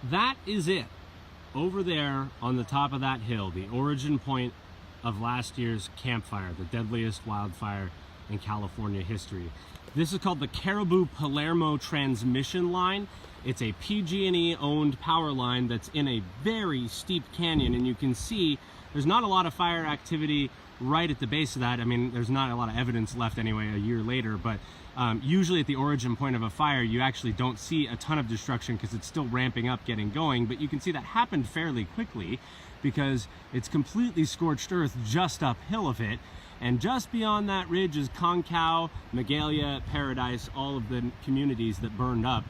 That is it. Over there on the top of that hill, the origin point of last year's campfire, the deadliest wildfire in California history. This is called the Caribou-Palermo transmission line. It's a PG&E owned power line that's in a very steep canyon, and you can see there's not a lot of fire activity right at the base of that. I mean, there's not a lot of evidence left anyway a year later, but usually at the origin point of a fire, you actually don't see a ton of destruction because it's still ramping up, getting going. But you can see that happened fairly quickly because it's completely scorched earth just uphill of it. And just beyond that ridge is Concow, Magalia, Paradise, all of the communities that burned up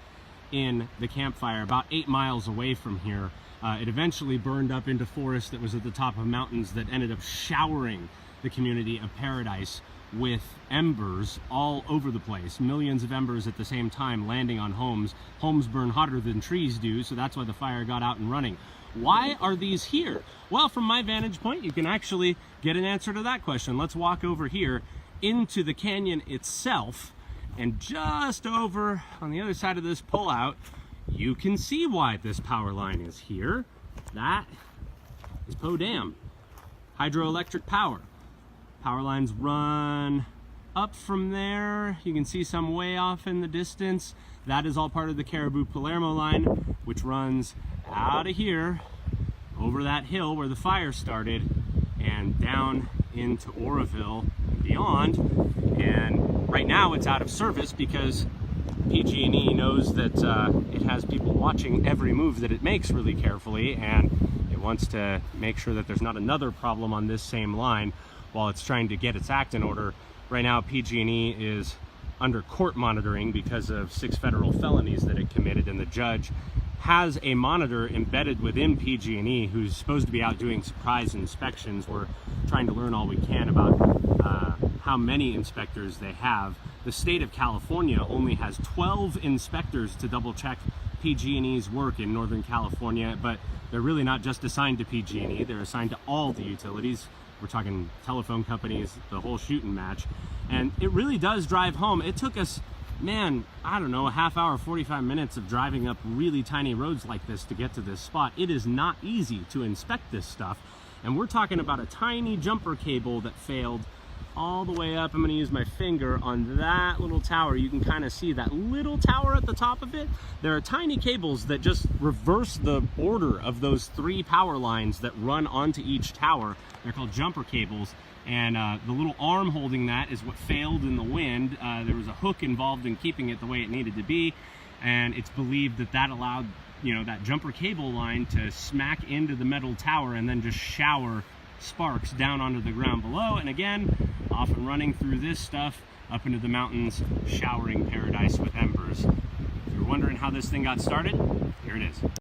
in the campfire about 8 miles away from here. It eventually burned up into forest that was at the top of mountains that ended up showering the community of Paradise with embers all over the place. Millions of embers at the same time landing on homes. Homes burn hotter than trees do, so that's why the fire got out and running. Why are these here? Well, from my vantage point, you can actually get an answer to that question. Let's walk over here into the canyon itself, and just over on the other side of this pullout, you can see why this power line is here. That is Poe Dam, hydroelectric power. Power lines run up from there. You can see some way off in the distance. That is all part of the Caribou-Palermo line, which runs out of here, over that hill where the fire started, and down into Oroville and beyond. And right now it's out of service because PG&E knows that it has people watching every move that it makes really carefully, and it wants to make sure that there's not another problem on this same line while it's trying to get its act in order. Right now, PG&E is under court monitoring because of 6 federal felonies that it committed, and the judge has a monitor embedded within PG&E who's supposed to be out doing surprise inspections. We're trying to learn all we can about how many inspectors they have. The state of California only has 12 inspectors to double check PG&E's work in Northern California, but they're really not just assigned to PG&E, they're assigned to all the utilities. We're talking telephone companies, the whole shooting match. And it really does drive home. It took us, man, I don't know, a half hour, 45 minutes of driving up really tiny roads like this to get to this spot. It is not easy to inspect this stuff. And we're talking about a tiny jumper cable that failed all the way up. I'm going to use my finger on that little tower. You can kind of see that little tower at the top of it. There are tiny cables that just reverse the order of those 3 power lines that run onto each tower. They're called jumper cables. And the little arm holding that is what failed in the wind. There was a hook involved in keeping it the way it needed to be. And it's believed that that allowed, you know, that jumper cable line to smack into the metal tower and then just shower sparks down onto the ground below. And again, off and running through this stuff up into the mountains, showering Paradise with embers. If you're wondering how this thing got started, here it is.